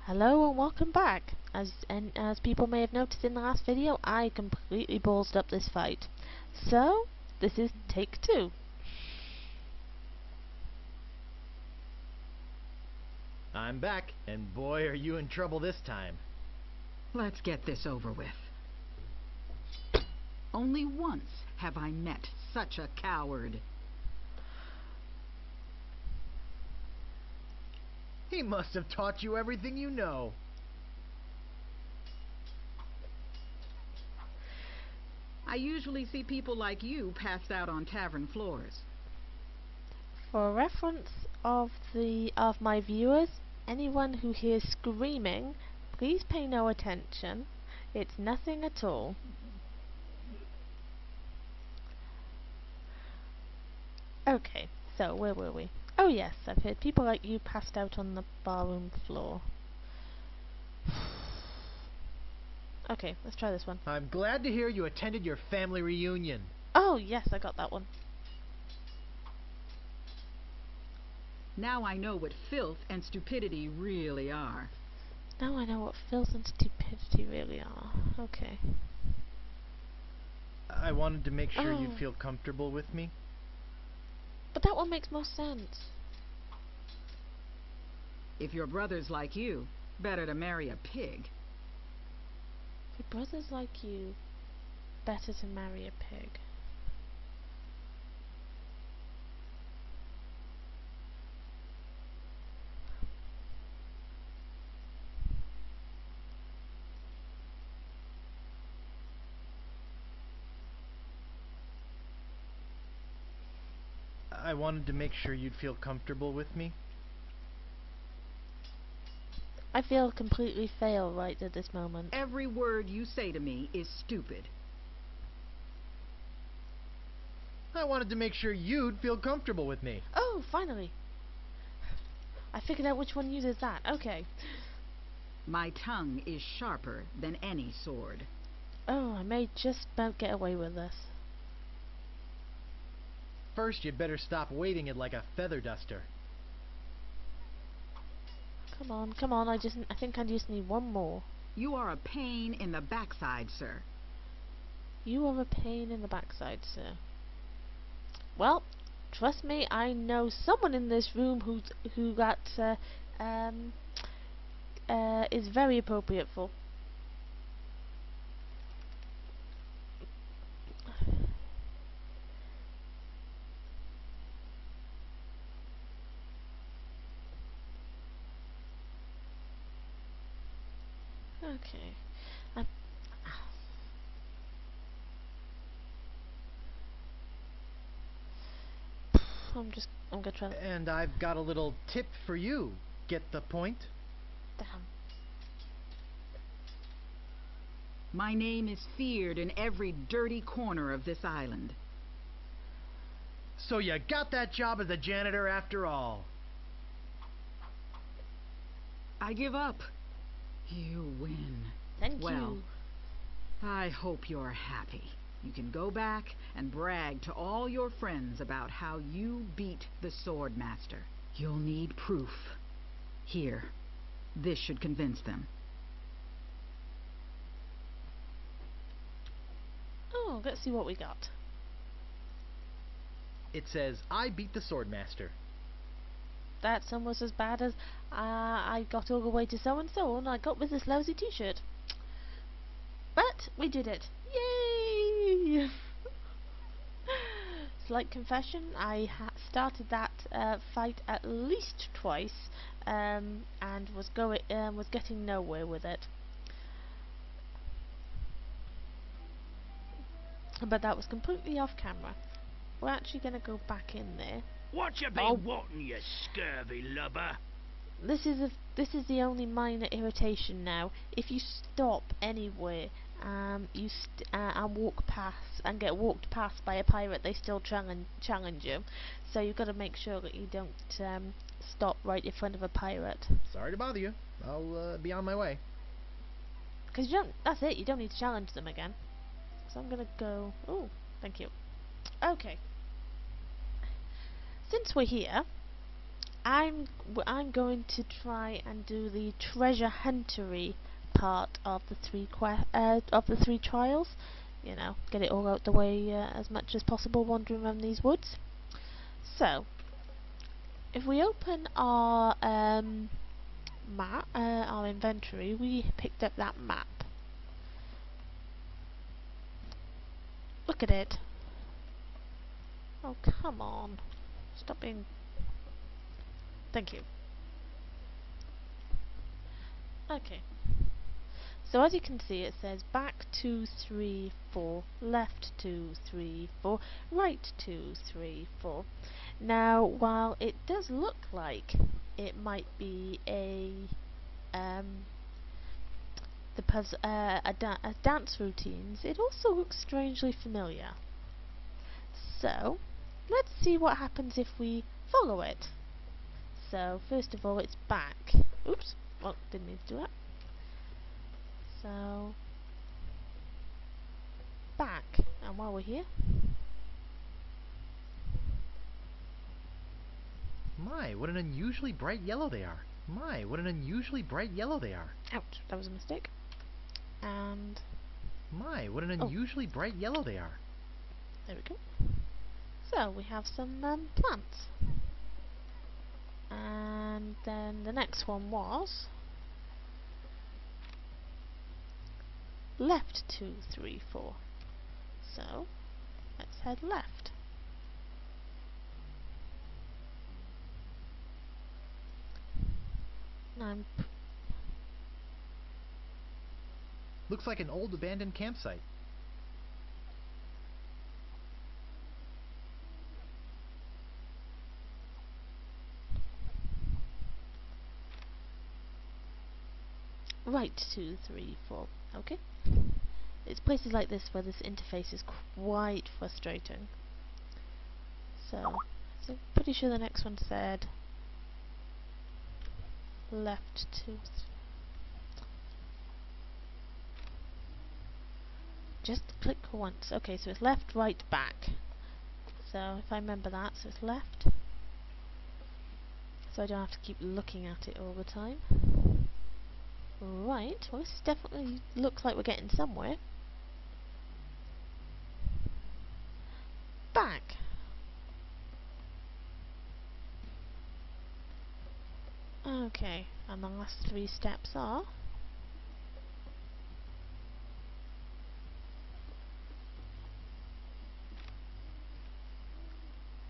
Hello and welcome back. As people may have noticed in the last video, I completely ballsed up this fight. So, this is take 2. I'm back, and boy are you in trouble this time. Let's get this over with. Only once have I met such a coward. He must have taught you everything you know. I usually see people like you passed out on tavern floors. For reference of my viewers, anyone who hears screaming, please pay no attention. It's nothing at all. Okay, so where were we? Oh yes, I've heard people like you passed out on the barroom floor. Okay, let's try this one. I'm glad to hear you attended your family reunion. Oh yes, I got that one. Now I know what filth and stupidity really are. Now I know what filth and stupidity really are. Okay. I wanted to make sure you'd feel comfortable with me. But that one makes more sense. If your brother's like you, better to marry a pig. If your brother's like you, better to marry a pig. I wanted to make sure you'd feel comfortable with me. I feel completely fail right at this moment. Every word you say to me is stupid. I wanted to make sure you'd feel comfortable with me. Oh, finally! I figured out which one uses that. Okay. My tongue is sharper than any sword. Oh, I may just about get away with this. First, you'd better stop waving it like a feather duster. Come on, I think I just need one more. You are a pain in the backside, sir. You are a pain in the backside, sir. Well, trust me, I know someone in this room who that is very appropriate for. Okay. I'm gonna try. And I've got a little tip for you. Get the point? Damn. My name is feared in every dirty corner of this island. So you got that job as a janitor after all. I give up. You win. Thank well, you. I hope you're happy. You can go back and brag to all your friends about how you beat the Swordmaster. You'll need proof. Here, this should convince them. Oh, let's see what we got. It says, I beat the Swordmaster. That's almost as bad as I got all the way to so-and-so and I got with this lousy t-shirt. But we did it. Yay! Slight confession, I started that fight at least twice and was getting nowhere with it. But that was completely off camera. We're actually going to go back in there. What you been wanting, you scurvy lubber? This is the only minor irritation now. If you stop anywhere, and walk past and get walked past by a pirate, they still challenge you. So you've got to make sure that you don't stop right in front of a pirate. Sorry to bother you. I'll be on my way. Because you don't. That's it. You don't need to challenge them again. So I'm gonna go. Oh, thank you. Okay. Since we're here, I'm going to try and do the treasure huntery part of the three trials. You know, get it all out the way as much as possible, wandering around these woods. So, if we open our map, our inventory, we picked up that map. Look at it. Oh, come on. Stop being... Thank you. Okay. So as you can see, it says back 2, 3, 4, left 2, 3, 4, right 2, 3, 4. Now, while it does look like it might be a dance routines, it also looks strangely familiar. So, let's see what happens if we follow it. So, first of all, it's back. Oops, well, didn't mean to do that. So, back. And while we're here, My, what an unusually bright yellow they are. My, what an unusually bright yellow they are. ouch, that was a mistake. And My, what an unusually bright yellow they are. there we go. So we have some plants. And then the next one was left 2, 3, 4. So let's head left. Now Looks like an old abandoned campsite. right 2, 3, 4. Okay. It's places like this where this interface is quite frustrating. So pretty sure the next one said left 2. Just click once. Okay, so it's left, right, back. So if I remember that, so it's left. So I don't have to keep looking at it all the time. Right, well this definitely looks like we're getting somewhere. Back. Okay, and the last 3 steps are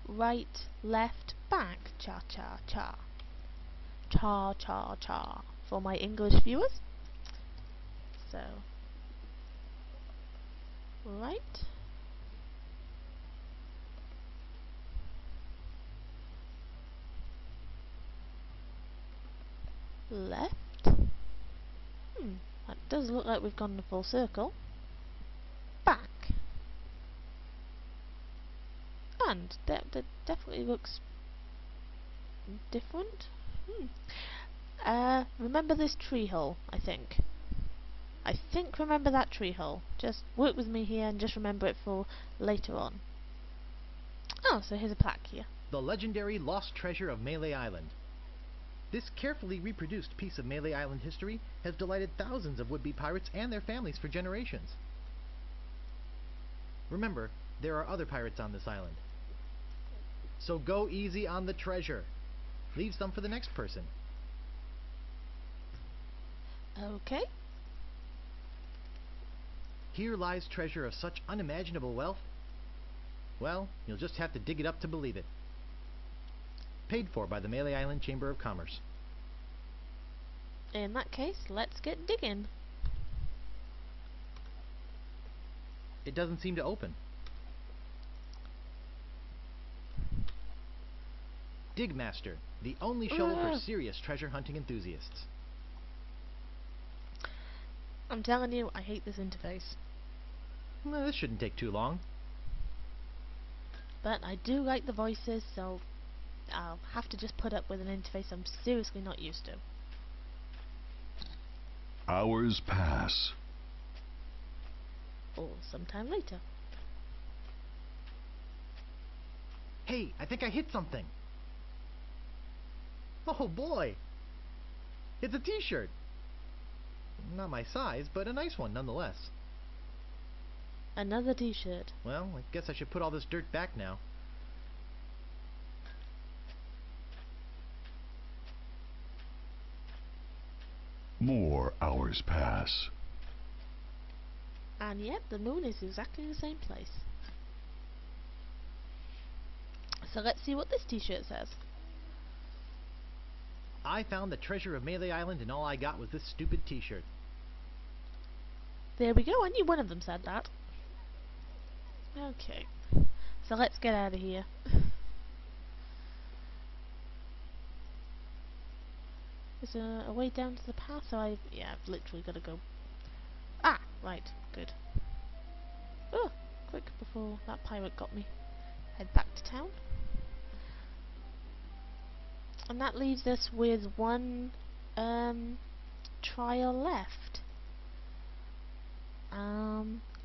right, left, back, cha cha cha. Cha cha cha for my English viewers. So right, left. That does look like we've gone the full circle. Back. And that definitely looks different. Remember this tree hole, I think. Remember that tree hole. Just work with me here and just remember it for later on. Oh, so here's a plaque here. The legendary lost treasure of Melee Island. This carefully reproduced piece of Melee Island history has delighted thousands of would-be pirates and their families for generations. Remember, there are other pirates on this island. So go easy on the treasure. Leave some for the next person. Okay. Here lies treasure of such unimaginable wealth. Well, you'll just have to dig it up to believe it. Paid for by the Melee Island Chamber of Commerce. In that case, let's get digging. It doesn't seem to open. Digmaster, the only shovel for serious treasure hunting enthusiasts. I'm telling you, I hate this interface. Well, this shouldn't take too long. But I do like the voices, so I'll have to just put up with an interface I'm seriously not used to. Hours pass. Or sometime later. Hey, I think I hit something. Oh boy! It's a t-shirt! Not my size, but a nice one nonetheless. Another t-shirt. Well, I guess I should put all this dirt back now. More hours pass. And yet, the moon is exactly the same place. So let's see what this t-shirt says. I found the treasure of Melee Island and all I got was this stupid t-shirt. There we go, I knew one of them said that. Okay. So let's get out of here. Is there a way down to the path? So yeah, I've literally got to go. Ah, right, good. Oh, quick before that pirate got me. Head back to town. And that leaves us with one trial left.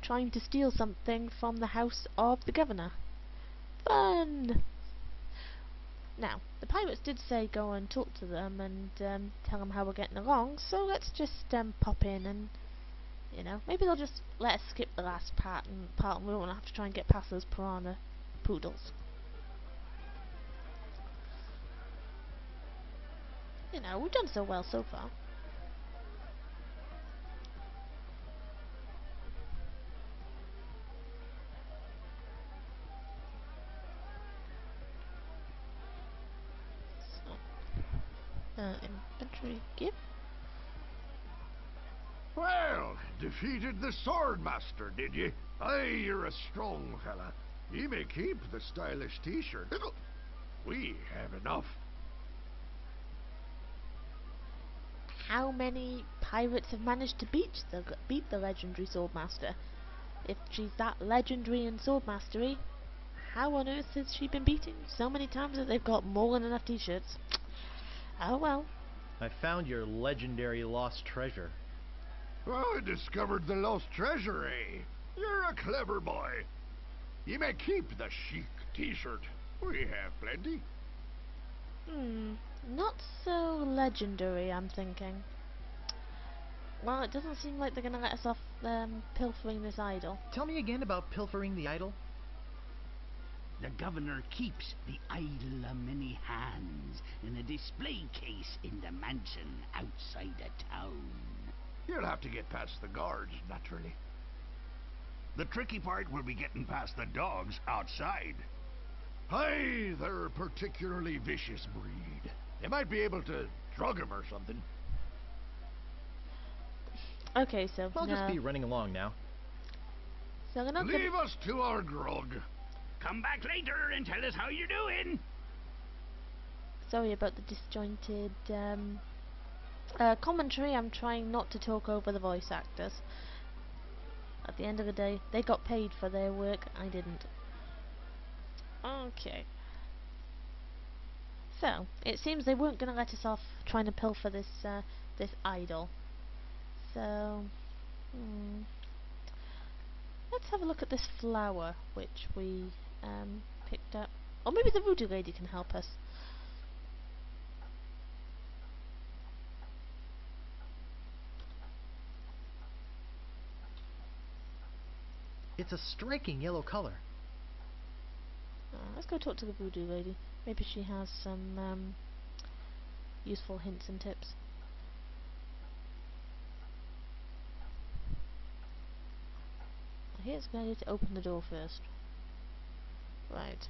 Trying to steal something from the house of the governor. Fun! Now, the pirates did say go and talk to them and tell them how we're getting along, so let's just pop in and, you know, maybe they'll just let us skip the last part and we won't have to try and get past those piranha poodles. You know, we've done so well so far. Inventory give. Well, defeated the Swordmaster, did ye? Aye, you're a strong fella. Ye may keep the stylish t-shirt. We have enough. How many pirates have managed to beat the legendary Swordmaster? If she's that legendary in Swordmastery, how on earth has she been beaten so many times that they've got more than enough t-shirts? Oh well. I found your legendary lost treasure. I discovered the lost treasure, eh? You're a clever boy. Ye may keep the chic t-shirt. We have plenty. Not so legendary, I'm thinking. Well, it doesn't seem like they're going to let us off pilfering this idol. Tell me again about pilfering the idol. The governor keeps the Idol of Many Hands in a display case in the mansion outside of town. You'll have to get past the guards, naturally. The tricky part will be getting past the dogs outside. Aye, they're a particularly vicious breed. They might be able to drug him or something. Okay, so I'll no. just be running along now. So they're not Leave us to our grog. Come back later and tell us how you're doing. Sorry about the disjointed commentary. I'm trying not to talk over the voice actors. At the end of the day, they got paid for their work. I didn't. Okay. So it seems they weren't going to let us off trying to pilfer this this idol. So let's have a look at this flower which we picked up. Or maybe the voodoo lady can help us. It's a striking yellow color. Let's go talk to the voodoo lady. Maybe she has some useful hints and tips. Here's a good idea to open the door first. Right.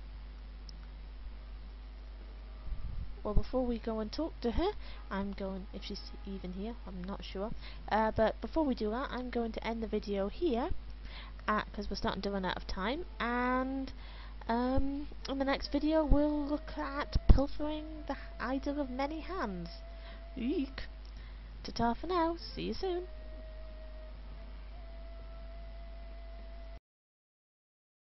Well, before we go and talk to her, I'm going, if she's even here, I'm not sure. But before we do that, I'm going to end the video here, because we're starting to run out of time. And in the next video, we'll look at pilfering the Idol of Many Hands. Eek. Ta-ta for now. See you soon.